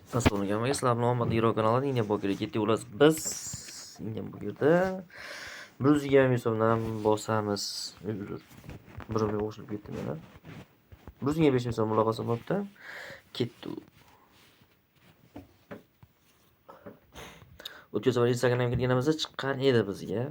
Assalomu alaykum. Sizlarni omadli Hero kanalining India Pokerga ketdik. Biz India Pokerda 120 so'mdan bosamiz. 1 qo'shilib ketdi mana. 125 so'm muloqot bo'libdi. Ketdi. O'tgan safar Instagramga kirganimizda chiqqan edi bizga.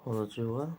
Hozircha yo'q.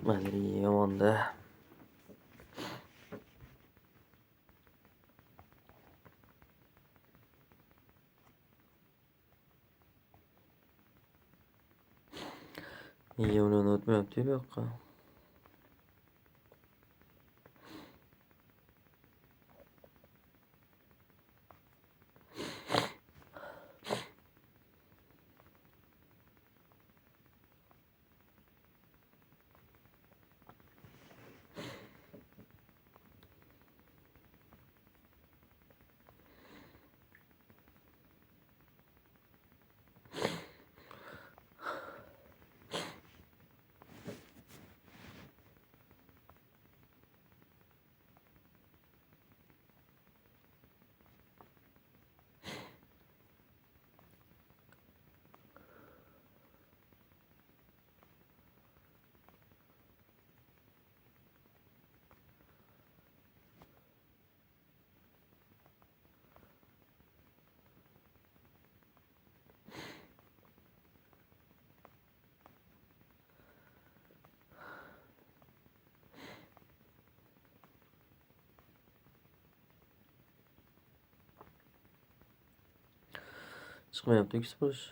Mana yomonda. Nega uni o'tmayapti bu yoqqa? Chiqmayapti ikisi bo'sh.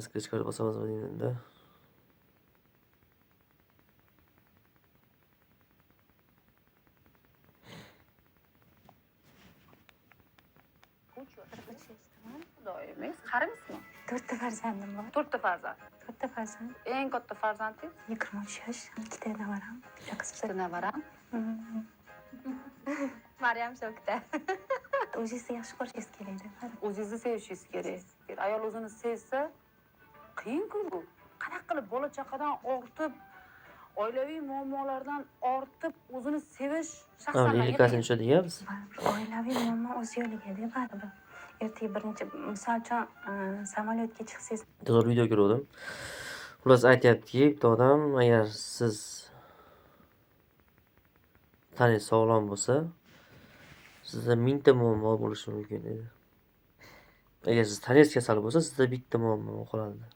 skrichkani bosamizmi endi. Xudoyimiz, qarimisizmi? 4 ta farzandim bor. 4 ta farzand. 4 ta farzand. Eng katta farzandingiz? 23 yosh. 2 ta nevaram. Bitta qiz. Bitta nevaram. Maryam Shokda. O'zingizni yaxshi ko'rishingiz kerak. O'zingizni sevishingiz kerak. Ayol o'zini sevsa, qiyin-ku bu. Qanaqa qilib bola chaqadan ortib, oilaviy muammolardan ortib o'zini sevish shaxsan lirikasini tushadigan biz. Oilaviy muammo o'z yo'liga baribir. Ertaga birinchi misol uchun samolyotga chiqsangiz, To'g'ri video ko'rdim. Xullas aytyaptiki, bitta odam agar siz taningiz sog'lom bo'lsa, sizda 1000 ta muammo bo'lishi mumkin dedi. Agar siz taningiz kasal bo'lsa, sizda bitta muammo qoladi.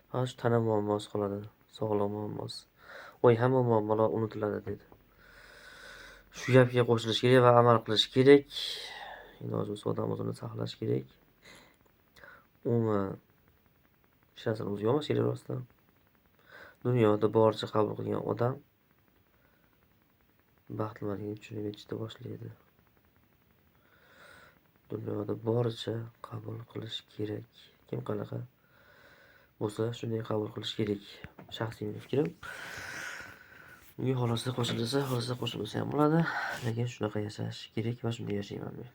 Mana shu tana muammosi qoladi, sog'lom muammosi. Hamma muammolar unutiladi dedi. Shu gapga qo'shilish kerak va amal qilish kerak. Iloji bo'lsa odam o'zini saqlash kerak. Umuman hech narsani o'zi yo'qmas kerak rostdan. Dunyoda boricha qabul qilgan odam baxtliligini tushunib yetishda boshlaydi. Dunyoda boricha qabul qilish kerak. Kim qanaqa bo'lsa, shunday qabul qilish kerak. Shaxsiy fikrim. Unga xohlasa qo'shilsa, xohlasa qo'shilmasa ham bo'ladi. Lekin shunaqa yashash kerak va shunday yashayman men.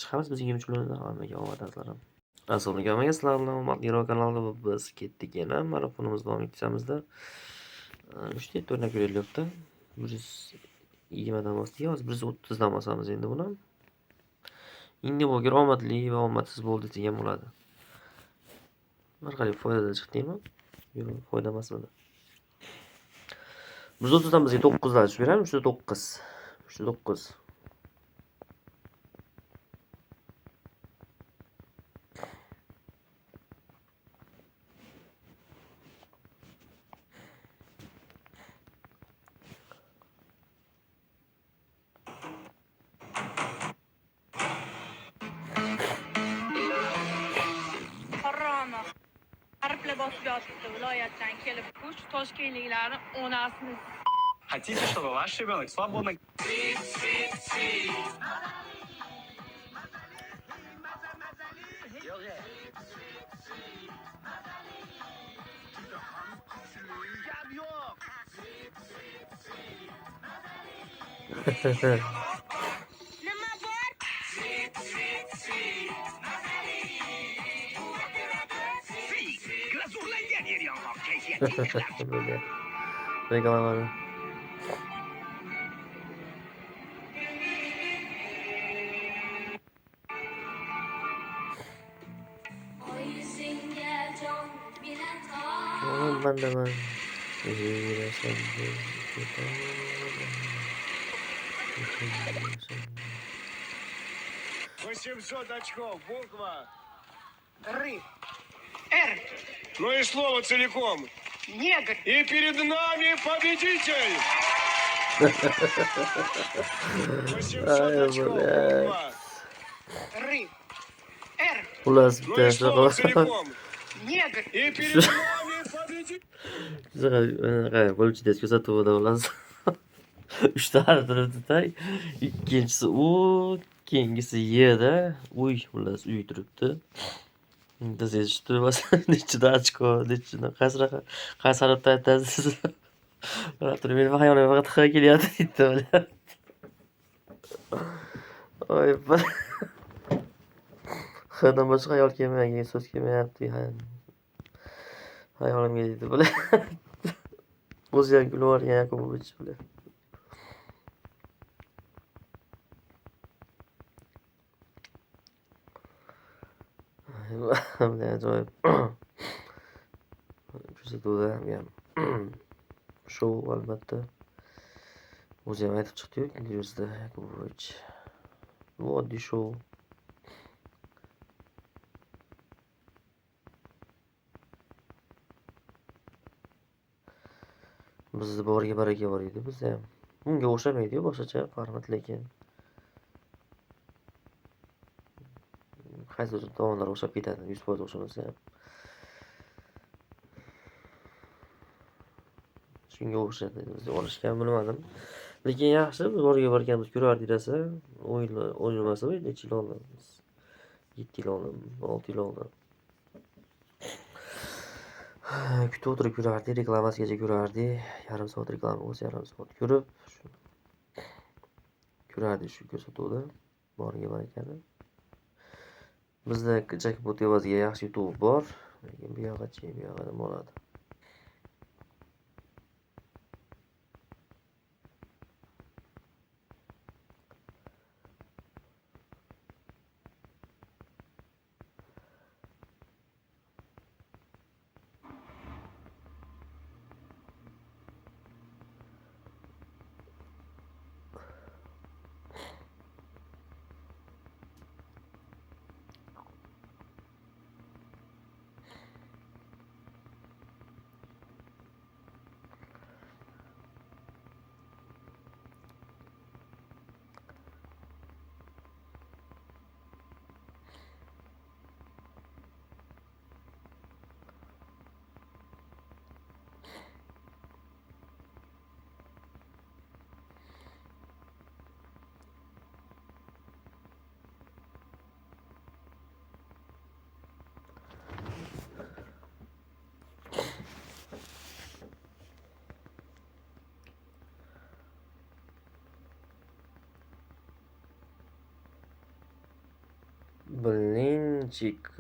Chiqamiz bizning yemchilardan hammaga omad azlarim. Assalomu alaykum, sizlar bilan Matiro kanalida biz ketdik yana marafonimizni davom ettiramizda. 3 ta o'rnak berilyapti. 120 dan bosdik, hozir 130 dan bosamiz endi buni. Endi bu ger omadli va omadsiz bo'ldi degan bo'ladi. Har qanday foydada chiqdimi? Yo'q, foyda emasmidi. 130 dan bizga 9 dan tushib beradi, 309. 309. Harflar bosib yotibdi viloyatdan kelib kuch toshkentliklarni onasini. Хотите, чтобы ваш ребенок свободно... Böyle. Reklamaları. Ben de ben. 800 очков, буква Р. Р. Ну и слово целиком. Негр. И перед нами победитель. 800 очков, буква Р. Р. Xullas Ну bitta и слово shunaqa целиком. Negr. И перед нами победитель. bo'lchidasi ko'rsatuvida bo'lasiz. 3 ta harf turibdi-da. Ikkinchisi u, keyingisi y-da. Uy, xullas uy turibdi. Biz eshitib nechida ochko, nechida qaysi harfda aytasiz? Qarab turib, meni xayolimga faqat x kelyapti deydi. Oy, xdan boshqa xayol kelmagan, so'z kelmayapti. Xayolimga deydi bular. O'zi ham kulib yuborgan Yakubovich bular. Ajoyib. Ko'rsatuvda ham shou albatta. O'zi ham aytib chiqdi-yu intervyusida Yakubovich. Bu oddiy shou. Bizni boriga baraka bor edi, biz ham. Unga o'xshamaydi-yu, boshqacha format lekin. Qaysidir tomonlar o'xshab ketadi, 100% o'xshamasa ham. Shunga o'xshadi. Biz olishgan bilmadim. Lekin yaxshi, biz borganmiz ko'rardik desa, o'ynamasa necha yil oldin. 7 yil oldin, 6 yil oldin. Kutib o'tirib ko'rardik, reklamasigacha ko'rardik. Yarim soat reklama bo'lsa, yarim soat ko'rib, ko'rardik shu ko'rsatuvda. Boriga barakani. Bizda jackpot evaziga yaxshi yutuv bor. Lekin bu yoqqa nima bo'ladi?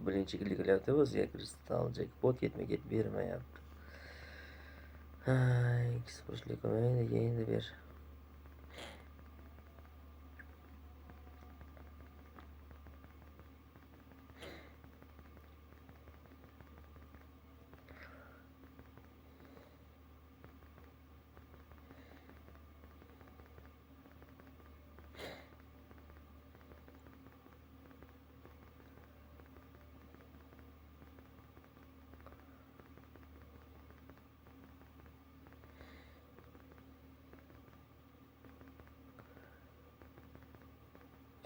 Birinchi kelyapti bizga kristal jackpot ketma-ket bermayapti. Eksportlik qo'ymaydi, endi ber.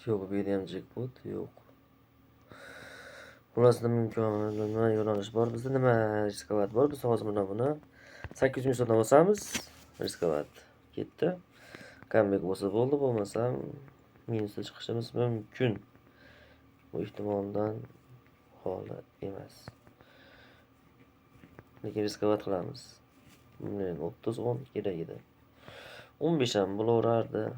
Yo'q, bu yerda ham jackpot yo'q. Xullas nima yo'nalish bor? Bizda nima riskovat bor? Biz hozir mana buni 800 ming so'mdan bosamiz. Riskovat ketdi. Comeback bo'lsa bo'ldi, bo'lmasam minusda chiqishimiz mumkin. Bu ehtimoldan xoli emas. Lekin riskovat qilamiz. Bundan 30 10 kerak edi. 15 ham bo'laverardi.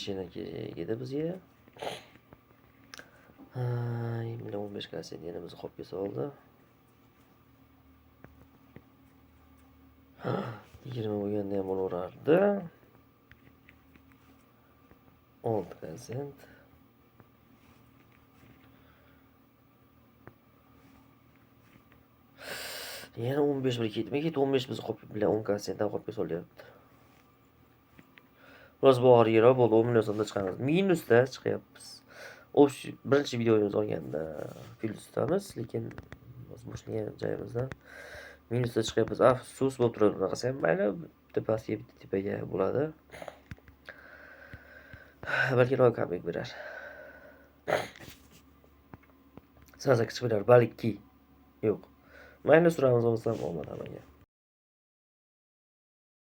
yana kerak edi bizga. Endi 15 kaset yana bizni qolib kelsa oldi. 20 bo'lganda ham bo'laverardi. 6 kaset. Yana 15 bir ketma-ket 15 biz qolib bilan 10 kasetdan qolib kelsa olyapti. Biroz bor yeri bo'ldi, 10 million so'mda chiqamiz. Minusda chiqyapmiz. Birinchi videomiz olganda plyusdamiz, lekin biz boshlagan joyimizdan minusda chiqyapmiz. Afsus bo'lib turadi bunaqasi ham mayli, bitta pastga bitta tepaga bo'ladi. Balki comeback berar. Sasa kichik berar, balki. Yo'q. Mayli suramiz olsam olmadi hammaga.